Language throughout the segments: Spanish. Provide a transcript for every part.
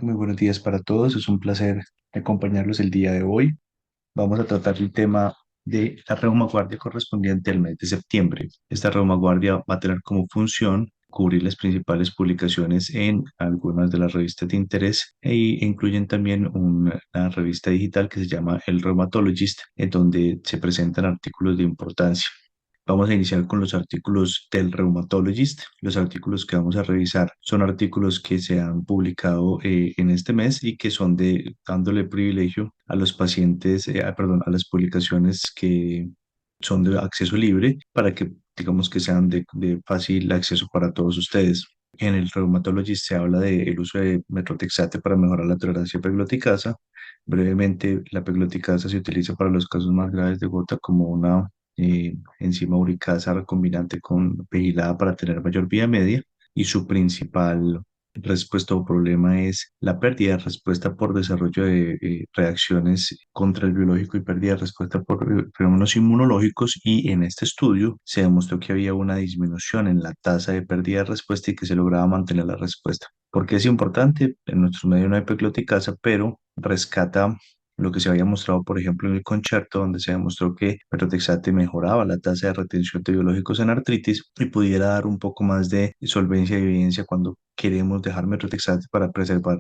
Muy buenos días para todos. Es un placer acompañarlos el día de hoy. Vamos a tratar el tema de la reumaguardia correspondiente al mes de septiembre. Esta reumaguardia va a tener como función cubrir las principales publicaciones en algunas de las revistas de interés e incluyen también una revista digital que se llama El Rheumatologist, en donde se presentan artículos de importancia. Vamos a iniciar con los artículos del Rheumatologist. Los artículos que vamos a revisar son artículos que se han publicado en este mes y que son dándole privilegio a los pacientes, perdón, a las publicaciones que son de acceso libre para que digamos que sean de fácil acceso para todos ustedes. En el Rheumatologist se habla del uso de metrotexate para mejorar la tolerancia a pegloticasa. Brevemente, la pegloticasa se utiliza para los casos más graves de gota como una enzima uricasa recombinante con pegilada para tener mayor vía media y su principal respuesta o problema es la pérdida de respuesta por desarrollo de reacciones contra el biológico y pérdida de respuesta por fenómenos inmunológicos, y en este estudio se demostró que había una disminución en la tasa de pérdida de respuesta y que se lograba mantener la respuesta. ¿Por qué es importante? En nuestro medio no hay pegloticasa, pero rescata lo que se había mostrado, por ejemplo, en el concierto, donde se demostró que Metotexate mejoraba la tasa de retención de biológicos en artritis y pudiera dar un poco más de solvencia y evidencia cuando queremos dejar Metotexate para preservar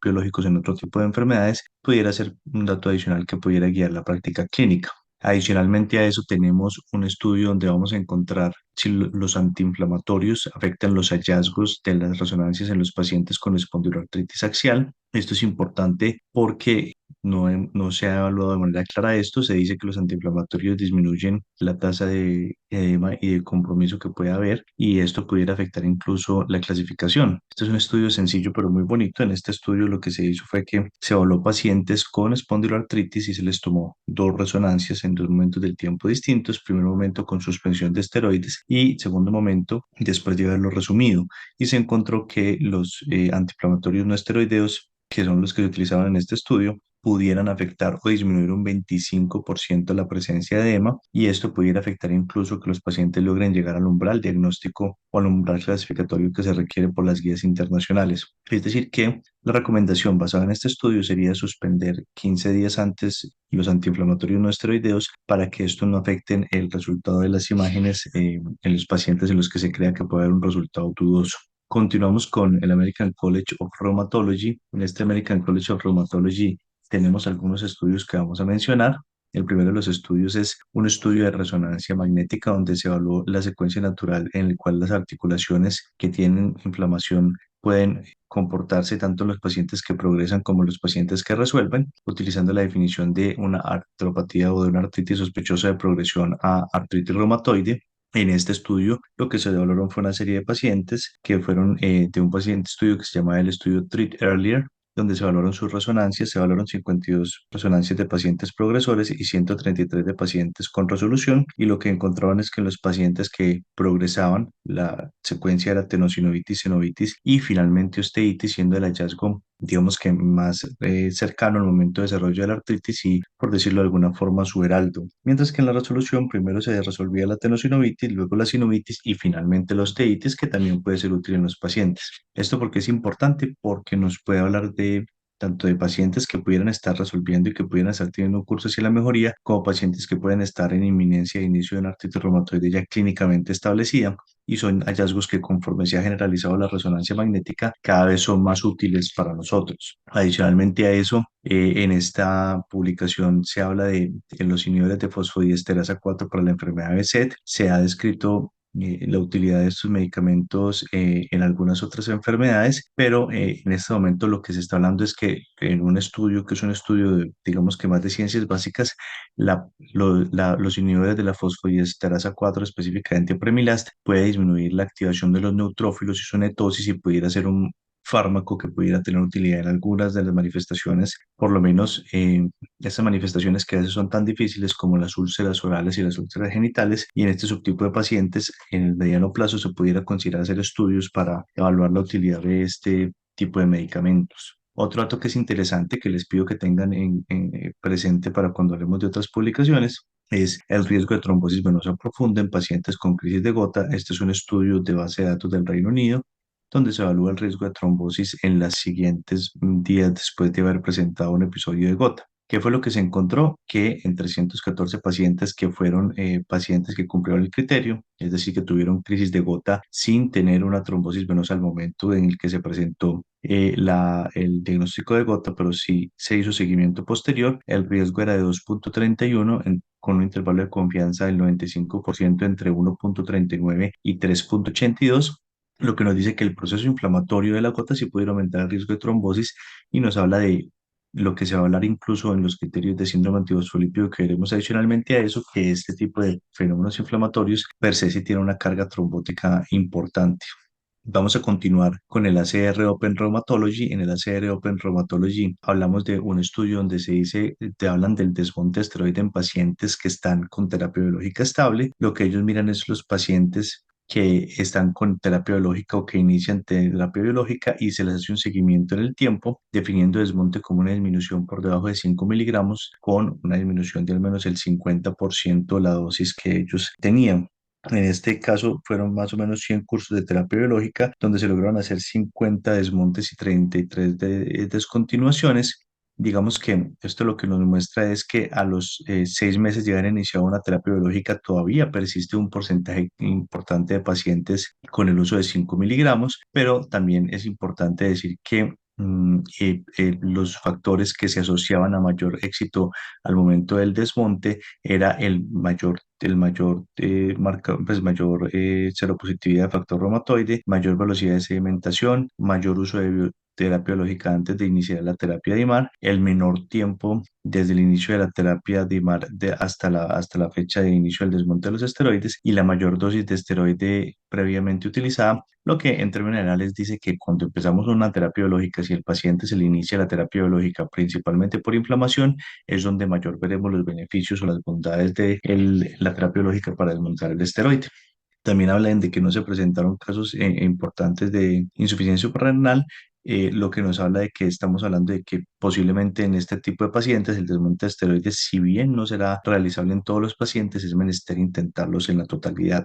biológicos en otro tipo de enfermedades, pudiera ser un dato adicional que pudiera guiar la práctica clínica. Adicionalmente a eso tenemos un estudio donde vamos a encontrar si los antiinflamatorios afectan los hallazgos de las resonancias en los pacientes con espondiloartritis axial. Esto es importante porque no se ha evaluado de manera clara esto. Se dice que los antiinflamatorios disminuyen la tasa de edema y de compromiso que puede haber, y esto pudiera afectar incluso la clasificación. Este es un estudio sencillo pero muy bonito. En este estudio lo que se hizo fue que se evaluó pacientes con espondiloartritis y se les tomó dos resonancias en dos momentos del tiempo distintos. Primer momento con suspensión de esteroides y segundo momento después de haberlo resumido, y se encontró que los antiinflamatorios no esteroideos, que son los que se utilizaban en este estudio, pudieran afectar o disminuir un 25% la presencia de edema, y esto pudiera afectar incluso que los pacientes logren llegar al umbral diagnóstico o al umbral clasificatorio que se requiere por las guías internacionales. Es decir, que la recomendación basada en este estudio sería suspender 15 días antes los antiinflamatorios no esteroideos para que esto no afecten el resultado de las imágenes en los pacientes en los que se crea que puede haber un resultado dudoso. Continuamos con el American College of Rheumatology. En este American College of Rheumatology tenemos algunos estudios que vamos a mencionar. El primero de los estudios es un estudio de resonancia magnética donde se evaluó la secuencia natural en la cual las articulaciones que tienen inflamación pueden comportarse tanto en los pacientes que progresan como en los pacientes que resuelven, utilizando la definición de una artropatía o de una artritis sospechosa de progresión a artritis reumatoide. En este estudio, lo que se evaluaron fue una serie de pacientes que fueron de un paciente estudio que se llama el estudio Treat Earlier, donde se evaluaron sus resonancias. Se evaluaron 52 resonancias de pacientes progresores y 133 de pacientes con resolución, y lo que encontraban es que en los pacientes que progresaban, la secuencia era tenosinovitis, senovitis y finalmente osteitis, siendo el hallazgo, digamos que más cercano al momento de desarrollo de la artritis y, por decirlo de alguna forma, su heraldo. Mientras que en la resolución primero se resolvía la tenosinovitis, luego la sinovitis y finalmente la osteitis, que también puede ser útil en los pacientes. ¿Esto porque es importante? Porque nos puede hablar de tanto de pacientes que pudieran estar resolviendo y que pudieran estar teniendo un curso hacia la mejoría, como pacientes que pueden estar en inminencia de inicio de una artritis reumatoide ya clínicamente establecida, y son hallazgos que, conforme se ha generalizado la resonancia magnética, cada vez son más útiles para nosotros. Adicionalmente a eso, en esta publicación se habla de en los inhibidores de fosfodiesterasa 4 para la enfermedad de BSET. Se ha descrito la utilidad de estos medicamentos en algunas otras enfermedades, pero en este momento lo que se está hablando es que en un estudio, que es un estudio de, digamos que más de ciencias básicas, los inhibidores de la fosfodiesterasa 4, específicamente Premilast, puede disminuir la activación de los neutrófilos y su netosis, y pudiera ser un fármaco que pudiera tener utilidad en algunas de las manifestaciones, por lo menos estas manifestaciones que a veces son tan difíciles como las úlceras orales y las úlceras genitales, y en este subtipo de pacientes en el mediano plazo se pudiera considerar hacer estudios para evaluar la utilidad de este tipo de medicamentos. Otro dato que es interesante, que les pido que tengan presente para cuando hablemos de otras publicaciones, es el riesgo de trombosis venosa profunda en pacientes con crisis de gota. Este es un estudio de base de datos del Reino Unido, donde se evalúa el riesgo de trombosis en las siguientes días después de haber presentado un episodio de gota. ¿Qué fue lo que se encontró? Que en 314 pacientes que fueron pacientes que cumplieron el criterio, es decir, que tuvieron crisis de gota sin tener una trombosis venosa al momento en el que se presentó el diagnóstico de gota, pero sí se hizo seguimiento posterior, el riesgo era de 2,31 con un intervalo de confianza del 95% entre 1,39 y 3,82, lo que nos dice que el proceso inflamatorio de la gota sí puede aumentar el riesgo de trombosis y nos habla de lo que se va a hablar incluso en los criterios de síndrome antifosfolípido que veremos adicionalmente a eso, que este tipo de fenómenos inflamatorios per se sí tiene una carga trombótica importante. Vamos a continuar con el ACR Open Rheumatology. En el ACR Open Rheumatology hablamos de un estudio donde se dice, te hablan del desmonte de esteroide en pacientes que están con terapia biológica estable. Lo que ellos miran es los pacientes que están con terapia biológica o que inician terapia biológica y se les hace un seguimiento en el tiempo, definiendo desmonte como una disminución por debajo de 5 miligramos con una disminución de al menos el 50% de la dosis que ellos tenían. En este caso fueron más o menos 100 cursos de terapia biológica, donde se lograron hacer 50 desmontes y 33 descontinuaciones. Digamos que esto lo que nos muestra es que a los 6 meses de haber iniciado una terapia biológica todavía persiste un porcentaje importante de pacientes con el uso de 5 miligramos, pero también es importante decir que los factores que se asociaban a mayor éxito al momento del desmonte era mayor seropositividad de factor reumatoide, mayor velocidad de sedimentación, mayor uso de terapia biológica antes de iniciar la terapia de IMAR, el menor tiempo desde el inicio de la terapia de IMAR hasta la fecha de inicio del desmonte de los esteroides y la mayor dosis de esteroide previamente utilizada, lo que en términos generales dice que cuando empezamos una terapia biológica, si el paciente se le inicia la terapia biológica principalmente por inflamación, es donde mayor veremos los beneficios o las bondades de la terapia biológica para desmontar el esteroide. También hablan de que no se presentaron casos importantes de insuficiencia suprarrenal, lo que nos habla de que estamos hablando de que posiblemente en este tipo de pacientes el desmonte de esteroides, si bien no será realizable en todos los pacientes, es menester intentarlos en la totalidad.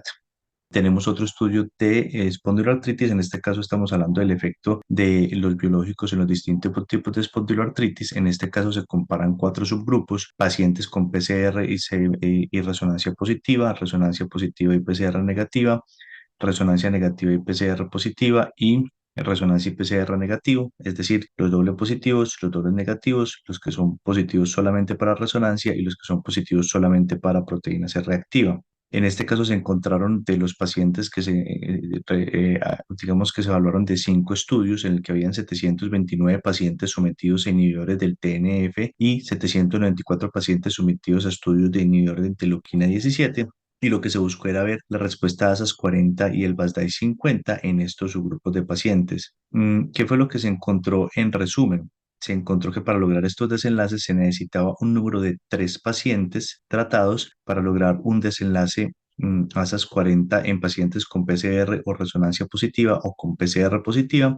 Tenemos otro estudio de espondiloartritis. En este caso estamos hablando del efecto de los biológicos en los distintos tipos de espondiloartritis. En este caso se comparan cuatro subgrupos: pacientes con PCR y resonancia positiva y PCR negativa, resonancia negativa y PCR positiva y resonancia y PCR negativo, es decir, los dobles positivos, los dobles negativos, los que son positivos solamente para resonancia y los que son positivos solamente para proteína C reactiva. En este caso se encontraron de los pacientes digamos que se evaluaron de 5 estudios en el que habían 729 pacientes sometidos a inhibidores del TNF y 794 pacientes sometidos a estudios de inhibidores de interleuquina 17. Y lo que se buscó era ver la respuesta a ASAS 40 y el BASDAI 50 en estos subgrupos de pacientes. ¿Qué fue lo que se encontró en resumen? Se encontró que para lograr estos desenlaces se necesitaba un número de 3 pacientes tratados para lograr un desenlace ASAS 40 en pacientes con PCR o resonancia positiva o con PCR positiva,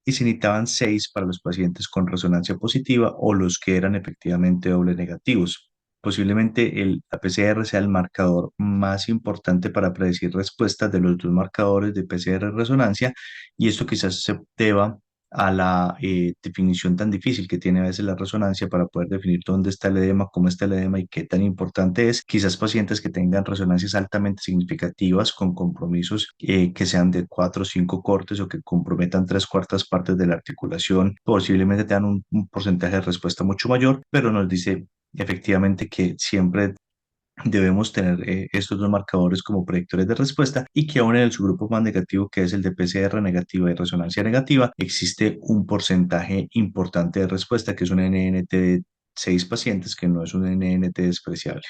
y se necesitaban 6 para los pacientes con resonancia positiva o los que eran efectivamente doble negativos. Posiblemente la PCR sea el marcador más importante para predecir respuestas de los dos marcadores de PCR y resonancia, y esto quizás se deba a la definición tan difícil que tiene a veces la resonancia para poder definir dónde está el edema, cómo está el edema y qué tan importante es. Quizás pacientes que tengan resonancias altamente significativas con compromisos que sean de 4 o 5 cortes o que comprometan 3/4 partes de la articulación, posiblemente tengan un porcentaje de respuesta mucho mayor, pero nos dice efectivamente que siempre debemos tener estos dos marcadores como predictores de respuesta, y que aún en el subgrupo más negativo, que es el de PCR negativa y resonancia negativa, existe un porcentaje importante de respuesta, que es un NNT de 6 pacientes, que no es un NNT despreciable.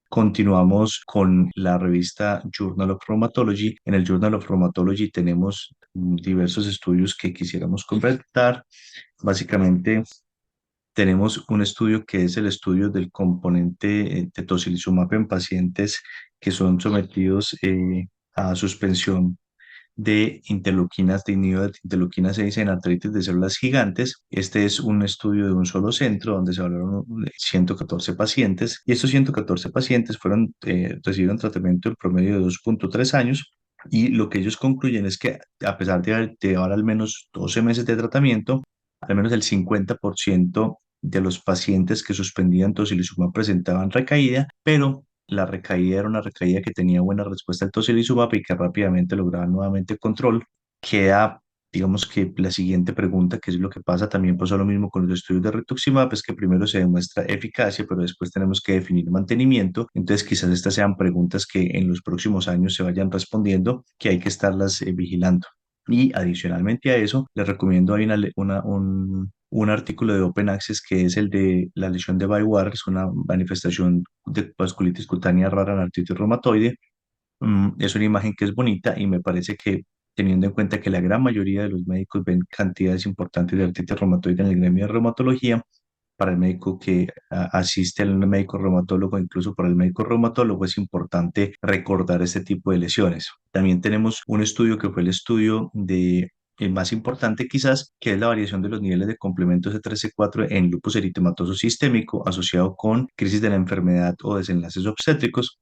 Continuamos con la revista Journal of Rheumatology. En el Journal of Rheumatology tenemos diversos estudios que quisiéramos completar. Básicamente, tenemos un estudio que es el estudio del componente de tocilizumab en pacientes que son sometidos a suspensión de interleuquinas, de inhibidores de interleuquina 6 en artritis de células gigantes. Este es un estudio de un solo centro donde se evaluaron 114 pacientes, y estos 114 pacientes recibieron tratamiento en promedio de 2,3 años. Y lo que ellos concluyen es que a pesar de llevar al menos 12 meses de tratamiento, al menos el 50% de los pacientes que suspendían tocilizumab presentaban recaída, pero la recaída era una recaída que tenía buena respuesta al tocilizumab y que rápidamente lograban nuevamente control. Queda, digamos que la siguiente pregunta, que es lo que pasa, también pasó lo mismo con los estudios de rituximab, es que primero se demuestra eficacia, pero después tenemos que definir mantenimiento. Entonces, quizás estas sean preguntas que en los próximos años se vayan respondiendo, que hay que estarlas vigilando. Y adicionalmente a eso, les recomiendo, hay un artículo de Open Access que es el de la lesión de Biwar, es una manifestación de vasculitis cutánea rara en artritis reumatoide. Es una imagen que es bonita y me parece que teniendo en cuenta que la gran mayoría de los médicos ven cantidades importantes de artritis reumatoide en el gremio de reumatología, para el médico que asiste al médico reumatólogo, incluso para el médico reumatólogo, es importante recordar este tipo de lesiones. También tenemos un estudio que fue el estudio de el más importante quizás, que es la variación de los niveles de complemento C3-C4 en lupus eritematoso sistémico asociado con crisis de la enfermedad o desenlaces obstétricos.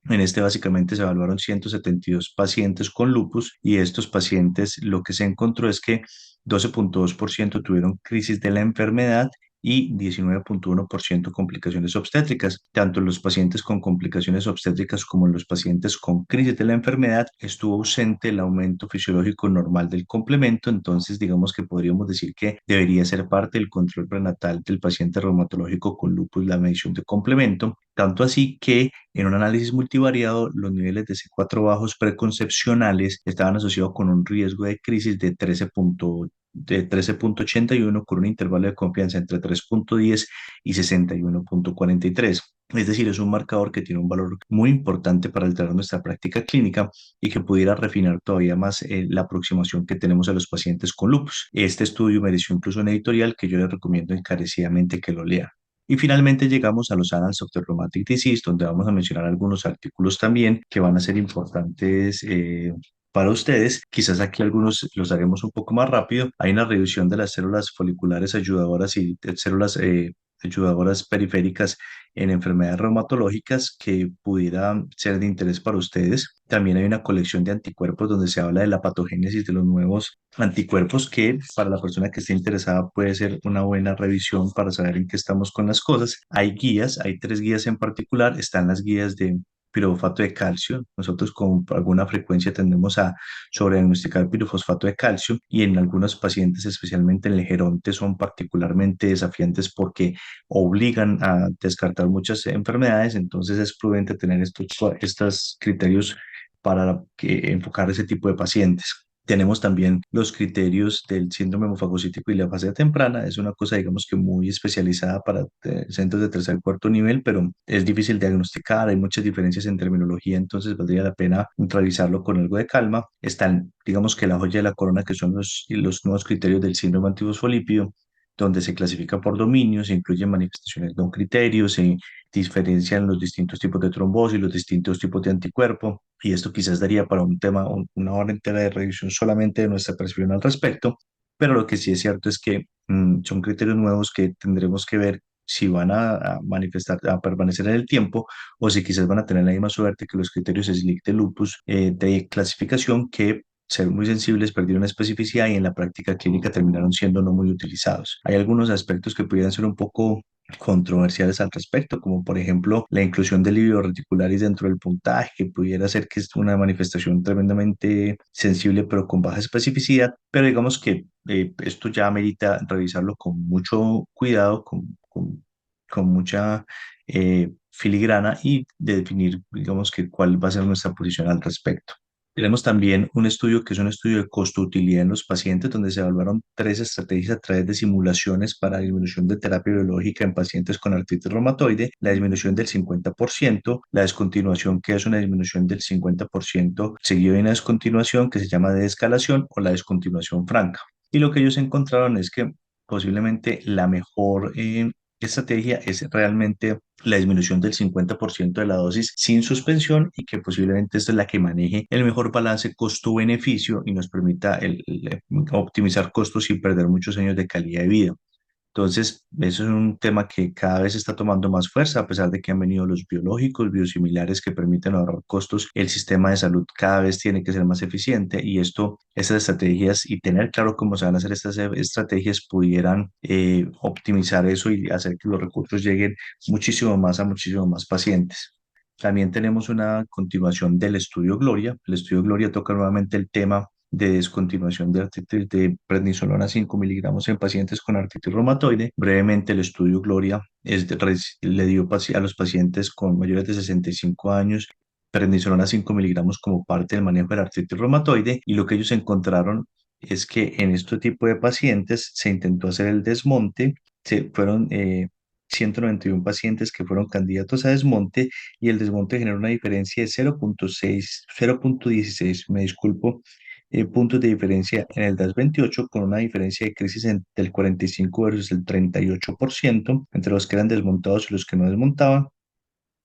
En este básicamente se evaluaron 172 pacientes con lupus y estos pacientes lo que se encontró es que 12,2% tuvieron crisis de la enfermedad y 19,1% complicaciones obstétricas. Tanto en los pacientes con complicaciones obstétricas como en los pacientes con crisis de la enfermedad estuvo ausente el aumento fisiológico normal del complemento, entonces digamos que podríamos decir que debería ser parte del control prenatal del paciente reumatológico con lupus la medición de complemento, tanto así que en un análisis multivariado, los niveles de C4 bajos preconcepcionales estaban asociados con un riesgo de crisis de 13,81 con un intervalo de confianza entre 3,10 y 61,43. Es decir, es un marcador que tiene un valor muy importante para alterar nuestra práctica clínica y que pudiera refinar todavía más la aproximación que tenemos a los pacientes con lupus. Este estudio mereció incluso un editorial que yo les recomiendo encarecidamente que lo lean. Y finalmente llegamos a los Annals of the Rheumatic Disease, donde vamos a mencionar algunos artículos también que van a ser importantes para ustedes. Quizás aquí algunos los haremos un poco más rápido. Hay una reducción de las células foliculares ayudadoras y de células ayudadoras periféricas en enfermedades reumatológicas que pudiera ser de interés para ustedes. También hay una colección de anticuerpos donde se habla de la patogénesis de los nuevos anticuerpos que para la persona que esté interesada puede ser una buena revisión para saber en qué estamos con las cosas. Hay guías, hay 3 guías en particular, están las guías de pirofosfato de calcio. Nosotros con alguna frecuencia tendemos a sobrediagnosticar pirofosfato de calcio y en algunos pacientes, especialmente en el geronte, son particularmente desafiantes porque obligan a descartar muchas enfermedades, entonces es prudente tener estos criterios para enfocar ese tipo de pacientes. Tenemos también los criterios del síndrome hemofagocítico y la fase temprana. Es una cosa, digamos que muy especializada para centros de tercer y cuarto nivel, pero es difícil diagnosticar. Hay muchas diferencias en terminología, entonces valdría la pena revisarlo con algo de calma. Están, digamos que la joya de la corona, que son los nuevos criterios del síndrome antifosfolípido, donde se clasifica por dominios, se incluyen manifestaciones no criterios, se diferencian los distintos tipos de trombosis, los distintos tipos de anticuerpo, y esto quizás daría para un tema, una hora entera de revisión solamente de nuestra percepción al respecto, pero lo que sí es cierto es que son criterios nuevos que tendremos que ver si van a manifestar, a permanecer en el tiempo o si quizás van a tener la misma suerte que los criterios SLIC de lupus de clasificación que ser muy sensibles, perdieron especificidad y en la práctica clínica terminaron siendo no muy utilizados. Hay algunos aspectos que pudieran ser un poco controversiales al respecto, como por ejemplo la inclusión del lívido reticularis dentro del puntaje, que pudiera ser que es una manifestación tremendamente sensible pero con baja especificidad, pero digamos que esto ya amerita revisarlo con mucho cuidado, con mucha filigrana y de definir, digamos que cuál va a ser nuestra posición al respecto. Tenemos también un estudio que es un estudio de costo-utilidad en los pacientes, donde se evaluaron 3 estrategias a través de simulaciones para disminución de terapia biológica en pacientes con artritis reumatoide, la disminución del 50%, la descontinuación, que es una disminución del 50%, seguido de una descontinuación que se llama desescalación o la descontinuación franca. Y lo que ellos encontraron es que posiblemente la mejor estrategia es realmente la disminución del 50% de la dosis sin suspensión y que posiblemente esta es la que maneje el mejor balance costo-beneficio y nos permita optimizar costos sin perder muchos años de calidad de vida. Entonces, eso es un tema que cada vez está tomando más fuerza, a pesar de que han venido los biológicos, biosimilares que permiten ahorrar costos. El sistema de salud cada vez tiene que ser más eficiente y estas estrategias y tener claro cómo se van a hacer estas estrategias pudieran optimizar eso y hacer que los recursos lleguen muchísimo más a muchísimo más pacientes. También tenemos una continuación del estudio Gloria. El estudio Gloria toca nuevamente el tema de descontinuación de, de prednisolona 5 miligramos en pacientes con artritis reumatoide. Brevemente, el estudio Gloria le dio a los pacientes con mayores de 65 años prednisolona 5 miligramos como parte del manejo de la artritis reumatoide y lo que ellos encontraron es que en este tipo de pacientes se intentó hacer el desmonte, fueron 191 pacientes que fueron candidatos a desmonte y el desmonte generó una diferencia de 0.6, 0.16, me disculpo, puntos de diferencia en el DAS 28 con una diferencia de crisis del 45 versus el 38% entre los que eran desmontados y los que no desmontaban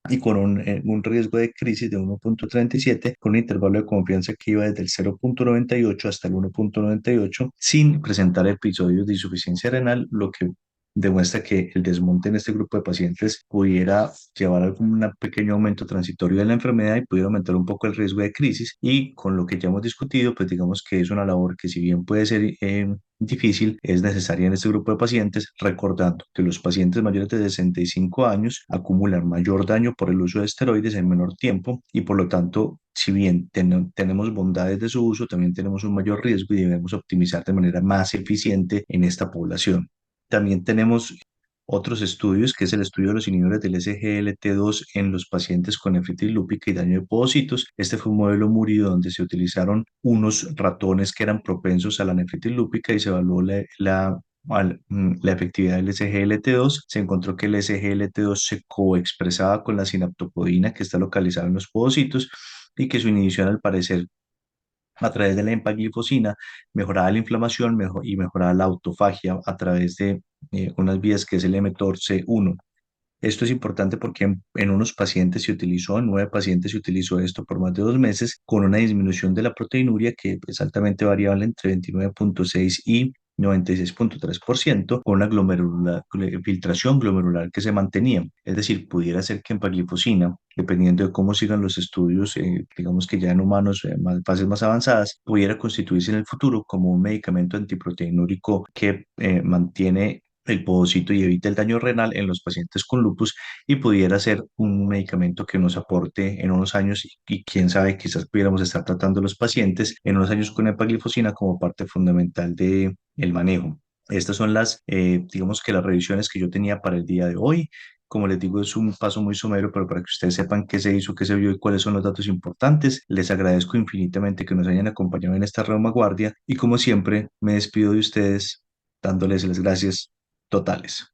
y con un riesgo de crisis de 1.37 con un intervalo de confianza que iba desde el 0.98 hasta el 1.98 sin presentar episodios de insuficiencia renal, lo que demuestra que el desmonte en este grupo de pacientes pudiera llevar a algún pequeño aumento transitorio de la enfermedad y pudiera aumentar un poco el riesgo de crisis. Y con lo que ya hemos discutido, pues digamos que es una labor que si bien puede ser difícil, es necesaria en este grupo de pacientes, recordando que los pacientes mayores de 65 años acumulan mayor daño por el uso de esteroides en menor tiempo y por lo tanto, si bien tenemos bondades de su uso, también tenemos un mayor riesgo y debemos optimizar de manera más eficiente en esta población. También tenemos otros estudios, que es el estudio de los inhibidores del SGLT2 en los pacientes con nefritis lúpica y daño de podocitos. Este fue un modelo Murido donde se utilizaron unos ratones que eran propensos a la nefritis lúpica y se evaluó la efectividad del SGLT2. Se encontró que el SGLT2 se coexpresaba con la sinaptopodina que está localizada en los podocitos y que su inhibición al parecer a través de la empaglifosina, mejoraba la inflamación y mejoraba la autofagia a través de unas vías que es el mTORC1. Esto es importante porque en unos pacientes se utilizó, en 9 pacientes se utilizó esto por más de 2 meses, con una disminución de la proteinuria que es altamente variable entre 29.6 y 96.3%, con una filtración glomerular que se mantenía. Es decir, pudiera ser que empaglifosina, dependiendo de cómo sigan los estudios, digamos que ya en humanos, fases más avanzadas, pudiera constituirse en el futuro como un medicamento antiproteinúrico que mantiene el podocito y evita el daño renal en los pacientes con lupus y pudiera ser un medicamento que nos aporte en unos años y quién sabe, quizás pudiéramos estar tratando a los pacientes en unos años con epaglifosina como parte fundamental de el manejo. Estas son digamos que las revisiones que yo tenía para el día de hoy. Como les digo, es un paso muy somero, pero para que ustedes sepan qué se hizo, qué se vio y cuáles son los datos importantes, les agradezco infinitamente que nos hayan acompañado en esta reumaguardia y como siempre me despido de ustedes dándoles las gracias totales.